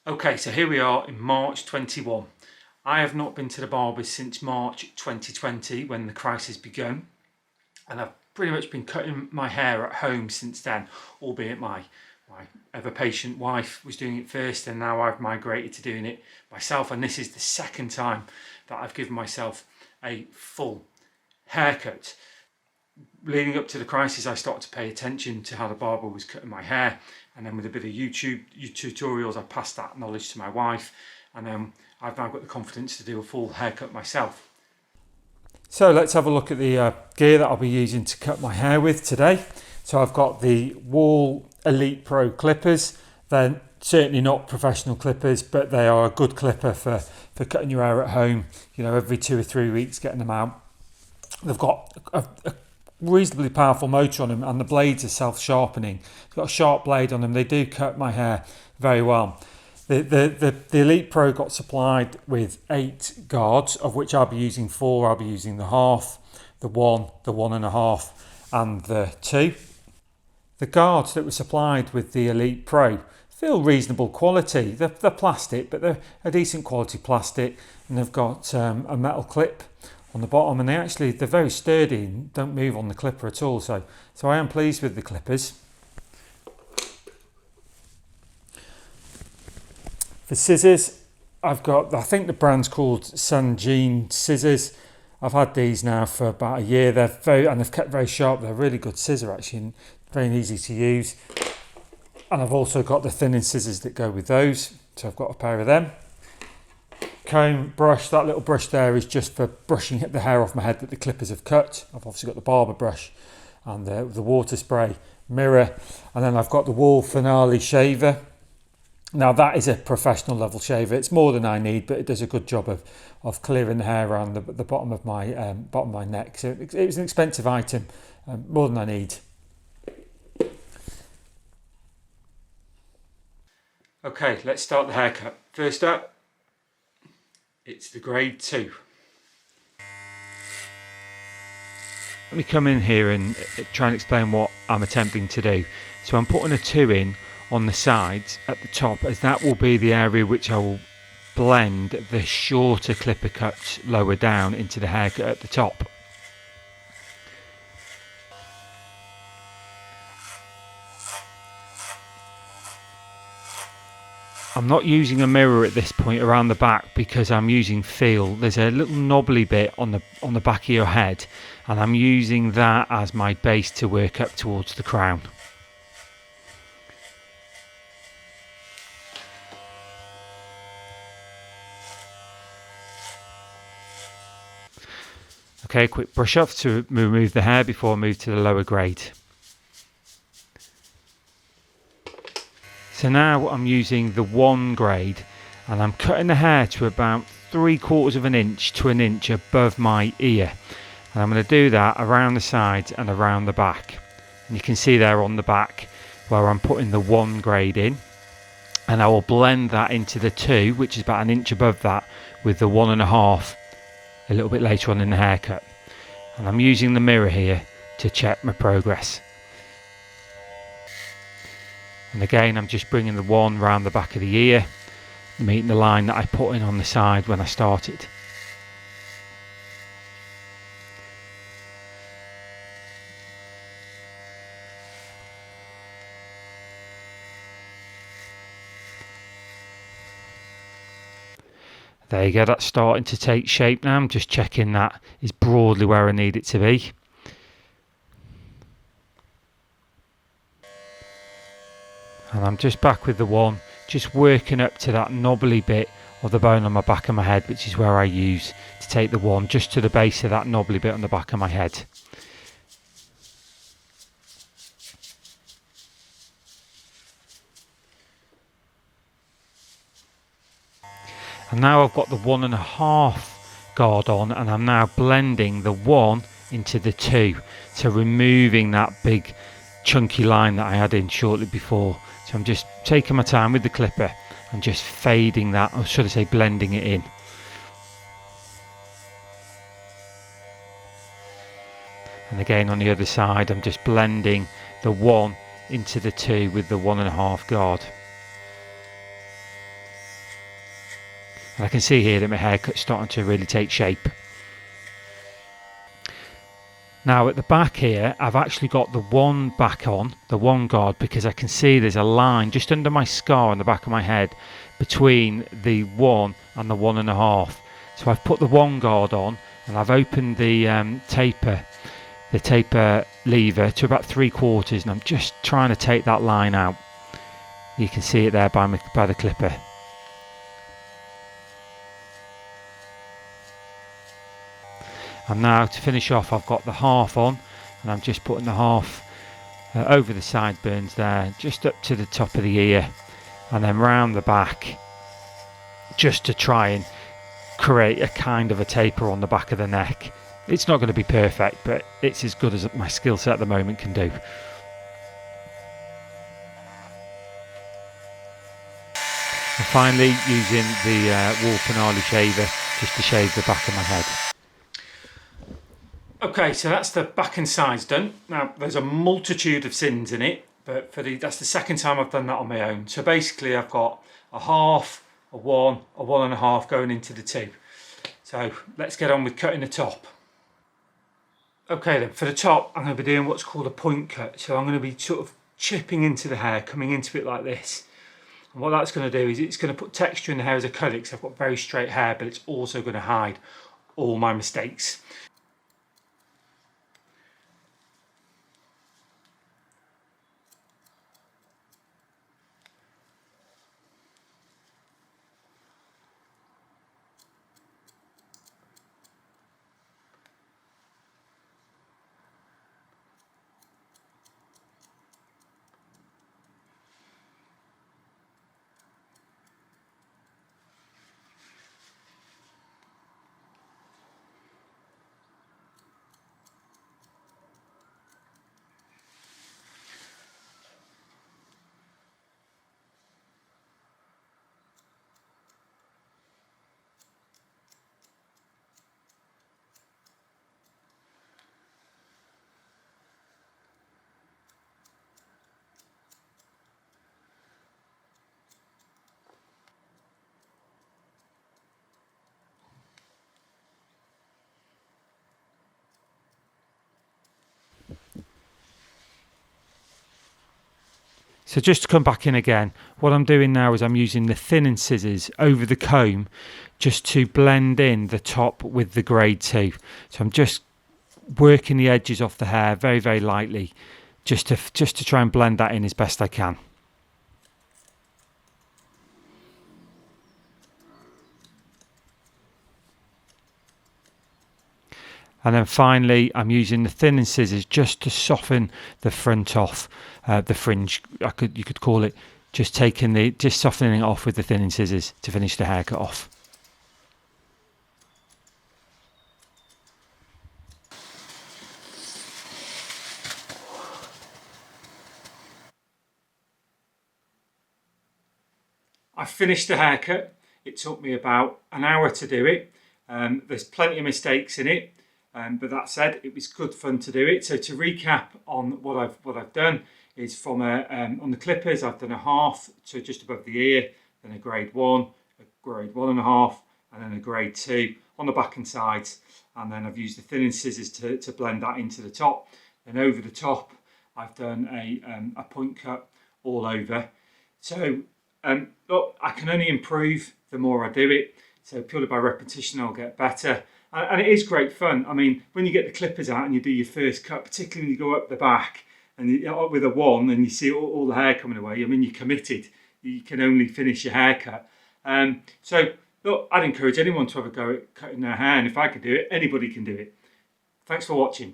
Okay, so here we are in March 21. I have not been to the Barbers since March 2020 when the crisis began, and I've pretty much been cutting my hair at home since then, albeit my ever patient wife was doing it first, and now I've migrated to doing it myself, and this is the second time that I've given myself a full haircut. Leading up to the crisis, I started to pay attention to how the barber was cutting my hair, and then with a bit of YouTube tutorials I passed that knowledge to my wife, and then I've now got the confidence to do a full haircut myself. So let's have a look at the gear that I'll be using to cut my hair with today. So I've got the Wall Elite Pro clippers. They're certainly not professional clippers, but they are a good clipper for cutting your hair at home, every 2 or 3 weeks, getting them out. They've got a reasonably powerful motor on them, and the blades are self-sharpening. They've got a sharp blade on them. They do cut my hair very well. The Elite Pro got supplied with 8 guards, of which I'll be using 4. I'll be using the half, the 1, the 1.5, and the 2. The guards that were supplied with the Elite Pro feel reasonable quality. They're plastic, but they're a decent quality plastic, and they've got a metal clip on the bottom, and they're very sturdy and don't move on the clipper at all. So I am pleased with the clippers. For scissors, I think the brand's called Sanjean scissors. I've had these now for about a year. They've kept very sharp. They're a really good scissor actually, and very easy to use. And I've also got the thinning scissors that go with those. So I've got a pair of them. Comb, brush, that little brush there is just for brushing the hair off my head that the clippers have cut. I've obviously got the Barber brush and the water spray, mirror, and then I've got the Wall Finale shaver. Now that is a professional level shaver. It's more than I need, but it does a good job of clearing the hair around the bottom of my neck. So it was an expensive item, more than I need. Okay, let's start the haircut. First up, it's the grade 2. Let me come in here and try and explain what I'm attempting to do. So I'm putting a 2 in on the sides at the top, as that will be the area which I will blend the shorter clipper cuts lower down into the haircut at the top. I'm not using a mirror at this point around the back because I'm using feel. There's a little knobbly bit on the back of your head, and I'm using that as my base to work up towards the crown. Okay, quick brush off to remove the hair before I move to the lower grade. So now I'm using the 1 grade, and I'm cutting the hair to about 3/4 of an inch to an inch above my ear. And I'm going to do that around the sides and around the back. And you can see there on the back where I'm putting the 1 grade in. And I will blend that into the 2, which is about an inch above that, with the 1.5 a little bit later on in the haircut. And I'm using the mirror here to check my progress. And again, I'm just bringing the 1 round the back of the ear, meeting the line that I put in on the side when I started. There you go, that's starting to take shape now. I'm just checking that is broadly where I need it to be. And I'm just back with the 1, just working up to that knobbly bit of the bone on the back of my head, which is where I use to take the 1, just to the base of that knobbly bit on the back of my head. And now I've got the 1.5 guard on, and I'm now blending the 1 into the 2, so removing that big chunky line that I had in shortly before. So I'm just taking my time with the clipper and just fading that, or should I say blending it in. And again on the other side, I'm just blending the 1 into the 2 with the 1.5 guard. And I can see here that my haircut's starting to really take shape. Now at the back here, I've actually got the one back on, the one guard, because I can see there's a line just under my scar on the back of my head between the 1 and the 1.5. So I've put the one guard on and I've opened the taper lever to about 3/4, and I'm just trying to take that line out. You can see it there by the clipper. And now to finish off, I've got the half on, and I'm just putting the half over the sideburns there, just up to the top of the ear, and then round the back, just to try and create a kind of a taper on the back of the neck. It's not going to be perfect, but it's as good as my skill set at the moment can do. And finally, using the Wool Finale shaver just to shave the back of my head. Okay, so that's the back and sides done. Now, there's a multitude of sins in it, but that's the second time I've done that on my own. So basically, I've got a half, a 1, a 1.5 going into the 2. So let's get on with cutting the top. Okay then, for the top, I'm going to be doing what's called a point cut. So I'm going to be sort of chipping into the hair, coming into it like this. And what that's going to do is it's going to put texture in the hair as a colour, because I've got very straight hair, but it's also going to hide all my mistakes. So just to come back in again, what I'm doing now is I'm using the thinning scissors over the comb just to blend in the top with the grade 2. So I'm just working the edges off the hair very, very lightly, just to try and blend that in as best I can. And then finally, I'm using the thinning scissors just to soften the front off, the fringe, you could call it. Just softening it off with the thinning scissors to finish the haircut off. I finished the haircut. It took me about an hour to do it. There's plenty of mistakes in it. But that said, it was good fun to do it. So to recap on what I've done is from on the clippers, I've done a half to just above the ear, then a grade 1, a grade 1.5, and then a grade 2 on the back and sides. And then I've used the thinning scissors to blend that into the top. Then over the top, I've done a point cut all over. So look, I can only improve the more I do it. So purely by repetition, I'll get better. And it is great fun. I mean, when you get the clippers out and you do your first cut, particularly when you go up the back and up with a 1 and you see all the hair coming away, I mean, you're committed. You can only finish your haircut. So, look, I'd encourage anyone to have a go at cutting their hair. And if I could do it, anybody can do it. Thanks for watching.